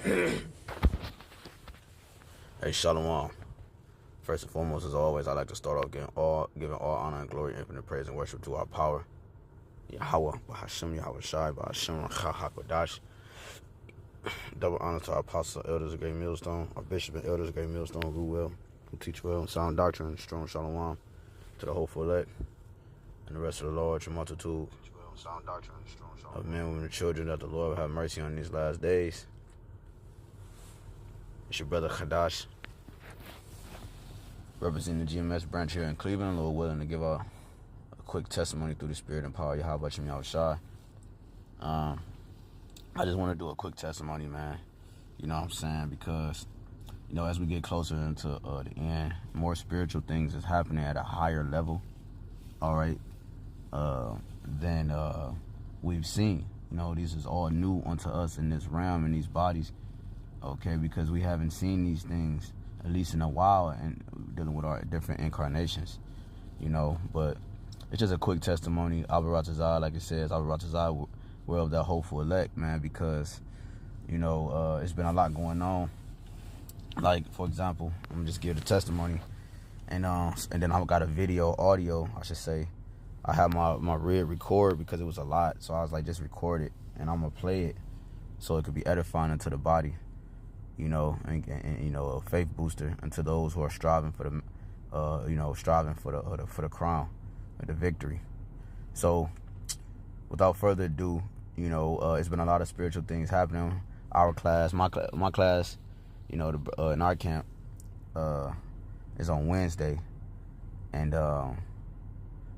Hey, Shalom. First and foremost, as always, I'd like to start off giving all honor and glory, infinite praise and worship to our power, YAHAWAH, BAHASHAM, YAHAWASHI, BAHASHAM, HAQADASH. Double honor to our apostles, elders of Great Millstone, our bishop and elders of Great Millstone, who well, who teach well, sound doctrine, strong Shalom, to the Hopefull elect, and the rest of the large multitude of men, women, and children, that the Lord will have mercy on these last days. It's your brother HAQADASH, representing the GMS branch here in Cleveland. Lord willing, to give a quick testimony through the spirit and power of YAHWASHI. I just want to do a quick testimony, man. You know what I'm saying? Because, you know, as we get closer into the end, more spiritual things is happening at a higher level, all right, than we've seen. You know, this is all new unto us in this realm, in these bodies, okay, because we haven't seen these things, at least in a while, and dealing with our different incarnations, you know. But it's just a quick testimony. Ratazah, like it says, Ratazah, we're of that hopeful elect, man, because, you know, it's been a lot going on. Like, for example, I'm gonna just give the testimony, and then I've got a video, audio, I should say. I have my rig record because it was a lot, so I was like, just record it, and I'm gonna play it so it could be edifying into the body, you know, and you know, a faith booster unto those who are striving for the, you know, striving for the crown, or the victory. So, without further ado, you know, it's been a lot of spiritual things happening. Our class, my class, you know, in our camp, is on Wednesday, and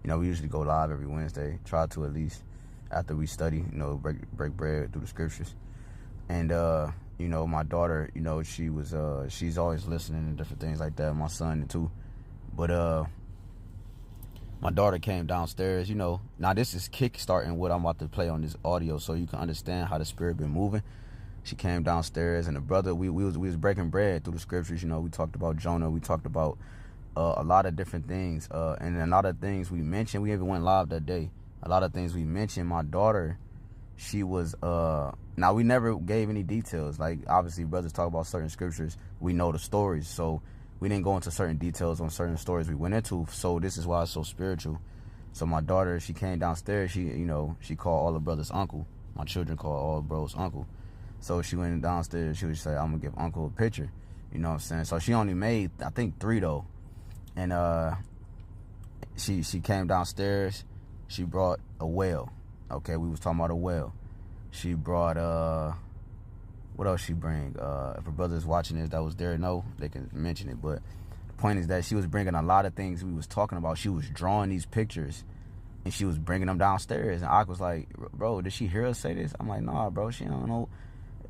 you know, we usually go live every Wednesday. Try to, at least after we study, you know, break bread through the scriptures. And you know, my daughter, you know, she's always listening and different things like that. My son too. But my daughter came downstairs, you know. Now this is kick-starting what I'm about to play on this audio, so you can understand how the spirit been moving. She came downstairs, and the brother, we was breaking bread through the scriptures. You know, we talked about Jonah, we talked about a lot of different things, and a lot of things we mentioned. We even went live that day. A lot of things we mentioned. My daughter, she was now, we never gave any details. Like, obviously brothers talk about certain scriptures, we know the stories, so we didn't go into certain details on certain stories we went into. So this is why it's so spiritual. So my daughter, she came downstairs, she, you know, she called all the brothers uncle. My children call all the bros uncle. So she went downstairs, she would say, I'm gonna give uncle a picture, you know what I'm saying? So she only made, I think, 3 though. And she came downstairs, she brought a whale. Okay, we was talking about a whale. She brought what else she bring? If her brother's watching this that was there, no, they can mention it. But the point is that she was bringing a lot of things we was talking about. She was drawing these pictures, and she was bringing them downstairs. And I was like, bro, did she hear us say this? I'm like, nah, bro, she don't know.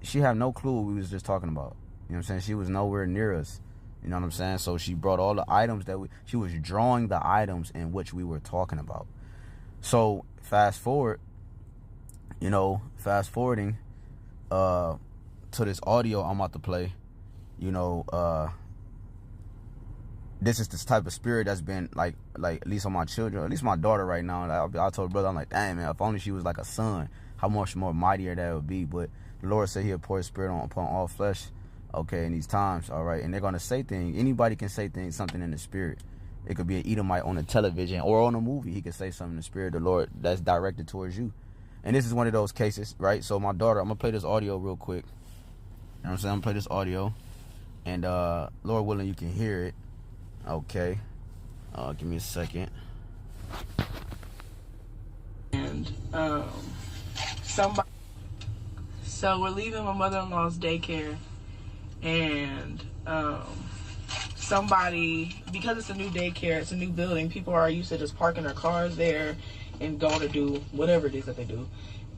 She had no clue what we was just talking about. You know what I'm saying? She was nowhere near us. You know what I'm saying? So she brought all the items that she was drawing the items in which we were talking about. So fast forward, you know, fast forwarding to this audio I'm about to play, you know, this is this type of spirit that's been like at least on my children, at least my daughter right now. I told her brother, I'm like, dang, man, if only she was like a son, how much more mightier that would be. But the Lord said he'll pour his spirit upon all flesh, okay, in these times, all right? And they're going to say things. Anybody can say things, something in the spirit. It could be an Edomite on the television or on a movie. He could say something in the spirit of the Lord that's directed towards you. And this is one of those cases, right? So my daughter, I'm going to play this audio real quick. You know what I'm saying? I'm going to play this audio. And Lord willing, you can hear it. Okay. Give me a second. And somebody, so we're leaving my mother-in-law's daycare, and somebody, because it's a new daycare, it's a new building, people are used to just parking their cars there and going to do whatever it is that they do.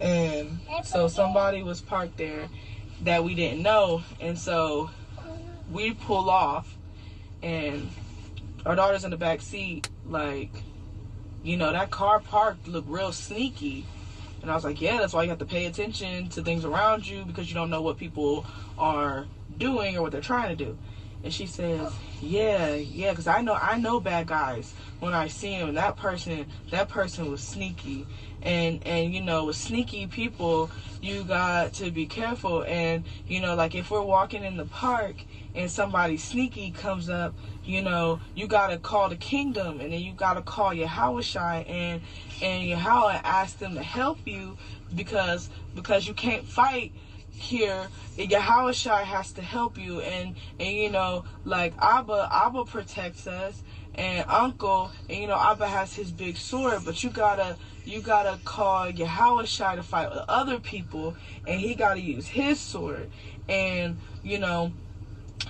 And so somebody was parked there that we didn't know, and so we pull off, and our daughter's in the back seat, like, you know, that car parked looked real sneaky. And I was like, yeah, that's why you have to pay attention to things around you, because you don't know what people are doing or what they're trying to do. And she says, yeah, because I know bad guys when I see them. That person was sneaky. And you know, with sneaky people, you got to be careful. And, you know, like if we're walking in the park and somebody sneaky comes up, you know, you got to call the kingdom, and then you got to call Yahawashi, and Yahawah asked them to help you because you can't fight here. Yahawashi has to help you, and you know, like Abba protects us, and Uncle, and you know, Abba has his big sword, but you gotta call Yahawashi to fight with other people, and he gotta use his sword. And you know,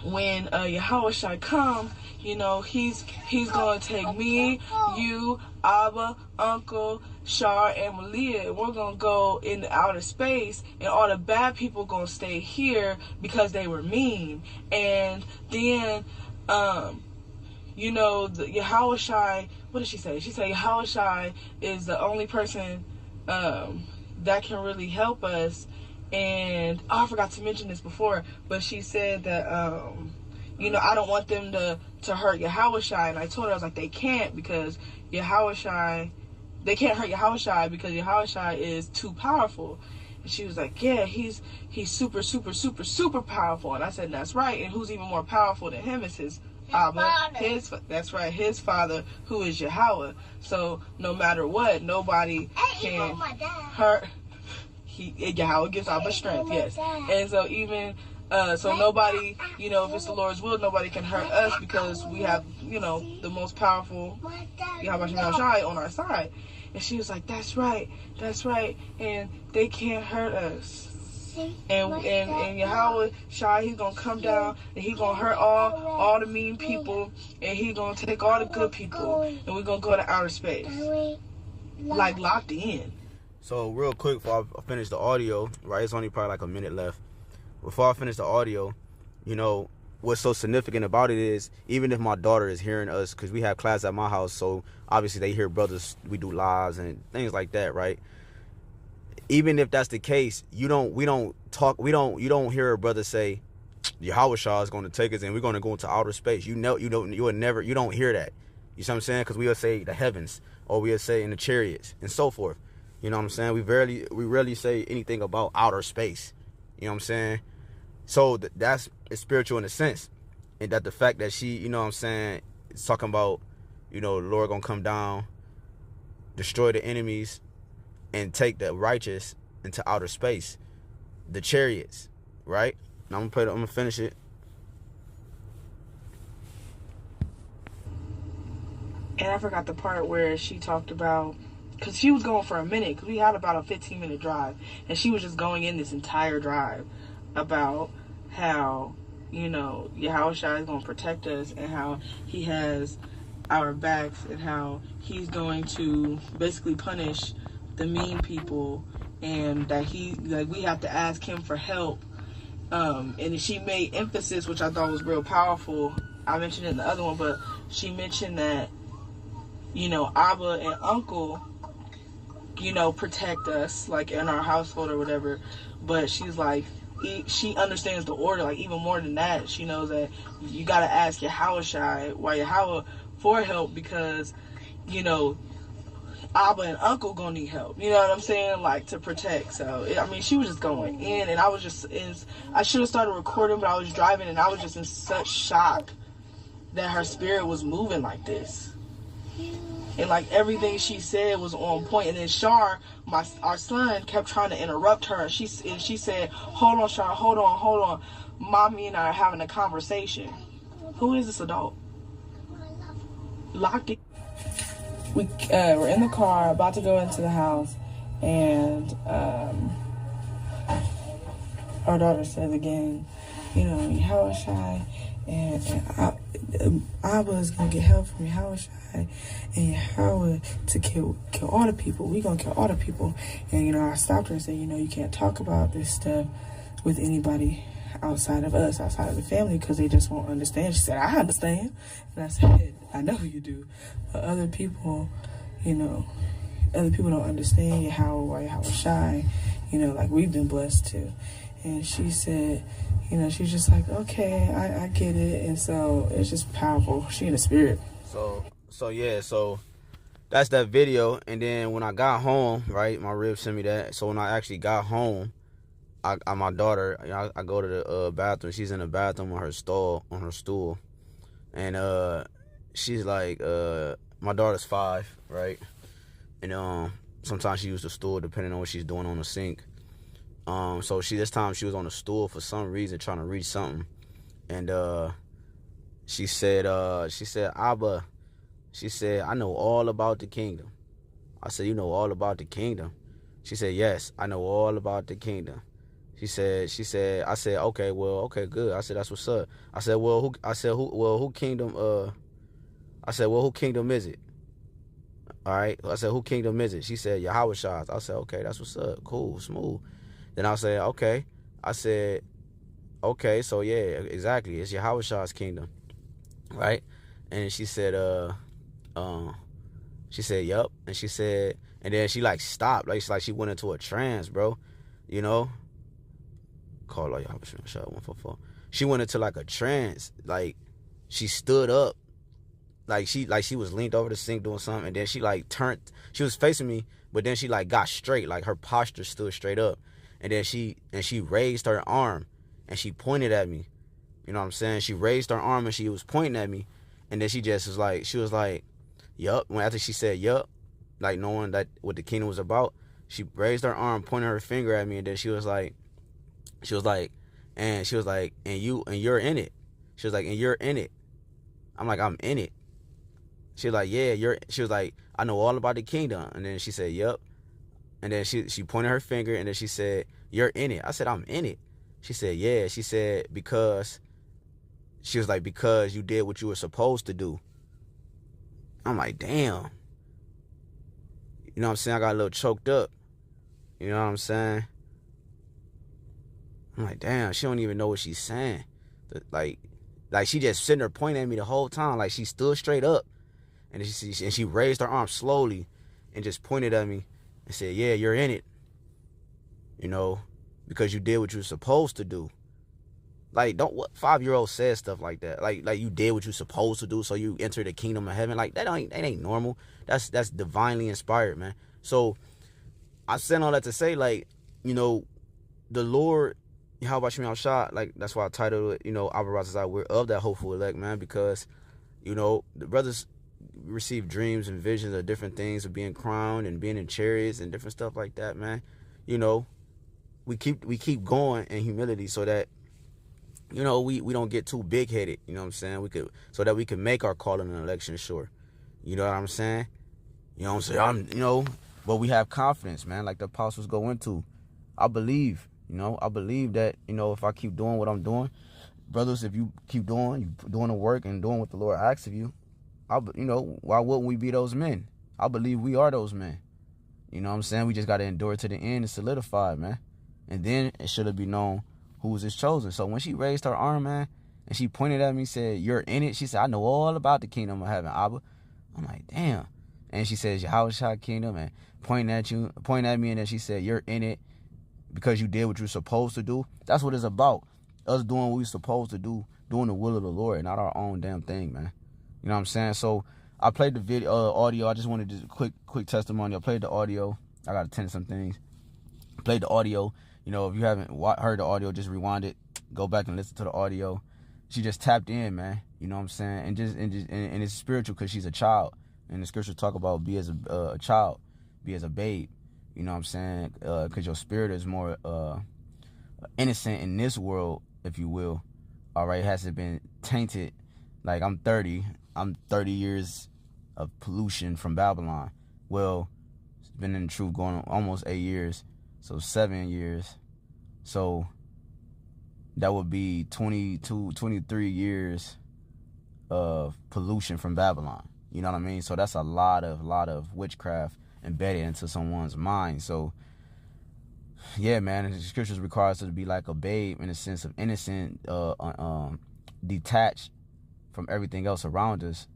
when Yahawashi come, you know, he's gonna take me, you, Abba, Uncle, Shar, and Malia. We're gonna go in outer space, and all the bad people gonna stay here because they were mean. And then, you know, the Yahawashi, what did she say? She said Yahawashi is the only person that can really help us. And I forgot to mention this before, but she said that you know, I don't want them to hurt Yahawashi. And I told her, I was like, they can't, because Yahawashi, they can't hurt Yahawashi because Yahawashi is too powerful. And she was like, yeah, he's super, super, super, super powerful. And I said, that's right. And who's even more powerful than him is his Abba, that's right, his father, who is Yahawah. So no matter what, nobody can hurt. Yahawah gives Abba strength, yes. And so even so nobody, you know, if it's the Lord's will, nobody can hurt us because we have, you know, the most powerful Yahawashi on our side. And she was like, that's right, and they can't hurt us. And Yahawashi, he's gonna come down and he's gonna hurt all the mean people, and he's gonna take all the good people, and we're gonna go to outer space, like locked in. So real quick before I finish the audio, right? It's only probably like a minute left. Before I finish the audio, you know, what's so significant about it is, even if my daughter is hearing us, because we have class at my house, so obviously they hear brothers, we do lives and things like that, right? Even if that's the case, you don't hear a brother say, Yahawashi is going to take us and we're going to go into outer space. You don't hear that. You see what I'm saying? Because we'll say the heavens, or we'll say in the chariots and so forth. You know what I'm saying? We rarely say anything about outer space. You know what I'm saying? So that's spiritual in a sense. And that the fact that she, you know what I'm saying, is talking about, you know, the Lord gonna come down, destroy the enemies, and take the righteous into outer space. The chariots, right? Now I'm gonna finish it. And I forgot the part where she talked about, because she was going for a minute, because we had about a 15-minute drive, and she was just going in this entire drive about how, you know, Yahawashi is going to protect us, and how he has our backs, and how he's going to basically punish the mean people, and that we have to ask him for help. And she made emphasis, which I thought was real powerful. I mentioned it in the other one, but she mentioned that, you know, Abba and Uncle, you know, protect us, like in our household or whatever. But she's like, she understands the order, like even more than that. She knows that you got to ask Yahawashi, Yahawah, for help, because, you know, Abba and Uncle gonna need help. You know what I'm saying? Like, to protect. So, I mean, she was just going in, and I was just I should have started recording, but I was driving, and I was just in such shock that her spirit was moving like this. And like everything she said was on point. And then Shar, our son, kept trying to interrupt her. And she said, hold on, Shar, hold on. Mommy and I are having a conversation. Who is this adult? Locked in. We're in the car, about to go into the house, and our daughter says again, you know, Yahawashi and Abba is gonna get help from Yahawashi and Yahawah to kill all the people. We gonna kill all the people. And, you know, I stopped her and said, you know, you can't talk about this stuff with anybody outside of us, outside of the family, because they just won't understand. She said, I understand. And I said, I know you do. But other people, you know, don't understand Yahawashi, you know, like we've been blessed to. And she said, you know, she's just like, okay, I get it. And so it's just powerful. She in the spirit. So yeah, so that's that video. And then when I got home, right, my rib sent me that. So when I actually got home, my daughter, I go to the bathroom. She's in the bathroom on her stool, and she's like, my daughter's 5, right, and sometimes she uses the stool depending on what she's doing on the sink. So this time she was on the stool for some reason trying to reach something, and she said, Abba, she said, I know all about the kingdom. I said, you know all about the kingdom? She said, yes, I know all about the kingdom. I said, okay, well, okay, good. I said, that's what's up. I said, well, who kingdom is it? All right. I said, who kingdom is it? She said, YAHAWASHI. I said, okay, that's what's up. Cool, smooth. Then I said, okay. I said, okay, so yeah, exactly. It's YAHAWASHI's kingdom. Right? And she said, yup. And she said, and then she like stopped. Like she went into a trance, bro. You know? Call her YAHWASHI 144. She went into like a trance. Like she stood up. Like she was leaned over the sink doing something, and then she like turned. She was facing me, but then she like got straight. Like her posture stood straight up. And then she raised her arm and she pointed at me. You know what I'm saying? She raised her arm and she was pointing at me. And then she was like, yup. After she said yup, like knowing that what the kingdom was about, she raised her arm, pointed her finger at me, and then she was like, and you're in it. She was like, and you're in it. I'm like, I'm in it. She was like, yeah, she was like, I know all about the kingdom. And then she said, yup. And then she pointed her finger, and then she said, you're in it. I said, I'm in it. She said, yeah. She said, because you did what you were supposed to do. I'm like, damn. You know what I'm saying? I got a little choked up. You know what I'm saying? I'm like, damn, she don't even know what she's saying. Like she just sitting there pointing at me the whole time. Like she stood straight up. And she raised her arm slowly and just pointed at me and said, yeah, you're in it. You know, because you did what you were supposed to do. Like, what 5-year-old says stuff like that? Like you did what you're supposed to do, so you enter the kingdom of heaven. Like that ain't normal. That's divinely inspired, man. So I said all that to say, like, you know, the Lord, YAHWASHI, like that's why I titled it, you know, Ratazah, we're of that hopeful elect, man, because, you know, the brothers receive dreams and visions of different things, of being crowned and being in chariots and different stuff like that, man. You know, we keep going in humility so that, you know, we don't get too big-headed, you know what I'm saying? So that we can make our calling and election sure. You know what I'm saying? You know what I'm saying? But we have confidence, man, like the apostles go into. I believe that, you know, if I keep doing what I'm doing, brothers, if you keep doing the work and doing what the Lord asks of you, you know, why wouldn't we be those men? I believe we are those men. You know what I'm saying? We just got to endure to the end and solidify, man. And then it should be known who was his chosen. So when she raised her arm, man, and she pointed at me, said, you're in it. She said, I know all about the kingdom of heaven, Abba. I'm like, damn. And she says, YAHWASHI kingdom, and pointing at me, and then she said, you're in it because you did what you're supposed to do. That's what it's about. Us doing what we're supposed to do, doing the will of the Lord, not our own damn thing, man. You know what I'm saying? So I played the video, audio. I just wanted to quick testimony. I played the audio. I got to attend some things. Played the audio. You know, if you haven't heard the audio, just rewind it. Go back and listen to the audio. She just tapped in, man. You know what I'm saying? And it's spiritual because she's a child. And the scriptures talk about be as a child, be as a babe. You know what I'm saying? Because your spirit is more innocent in this world, if you will. All right, it hasn't been tainted. Like I'm 30 years of pollution from Babylon. Well, it's been in the truth going on almost 8 years. So 7 years. So that would be 23 years of pollution from Babylon. You know what I mean? So that's a lot of witchcraft embedded into someone's mind. So yeah, man, the scriptures require us to be like a babe in a sense of innocent, detached from everything else around us.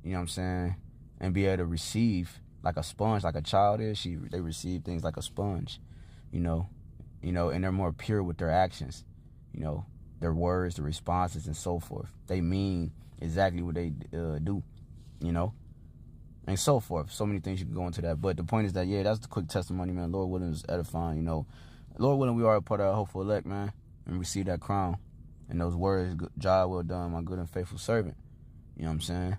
You know what I'm saying? And be able to receive like a sponge, like a child is. They receive things like a sponge. You know, you know, and they're more pure with their actions, you know, their words, the responses, and so forth. They mean exactly what they do, you know, and so forth. So many things you can go into that. But the point is that, yeah, that's the quick testimony, man. Lord willing, is edifying, you know. Lord willing, we are a part of our hopeful elect, man, and receive that crown. And those words, job well done, my good and faithful servant. You know what I'm saying?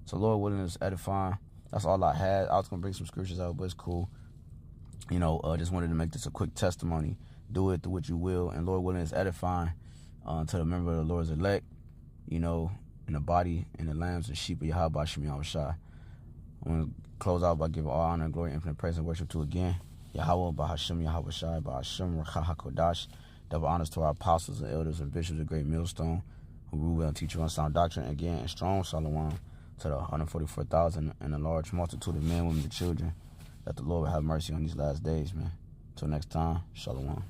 So Lord willing, is edifying. That's all I had. I was going to bring some scriptures out, but it's cool. You know, just wanted to make this a quick testimony. Do it, do what you will. And Lord willing, is edifying to the member of the Lord's elect, you know, in the body and the lambs and sheep of YAHAWASHI. I'm going to close out by giving all honor, glory, infinite praise, and worship to again YAHAWAH, BAHASHAM, YAHAWASHI, BAHASHAM, RAWCHAA, HAQADASH. Double honors to our apostles and elders and bishops of Great Millstone, who rule well and teach you on sound doctrine. Again, and strong shalom to the 144,000 and a large multitude of men, women, and children, that the Lord will have mercy on these last days, man. Till next time, shalom.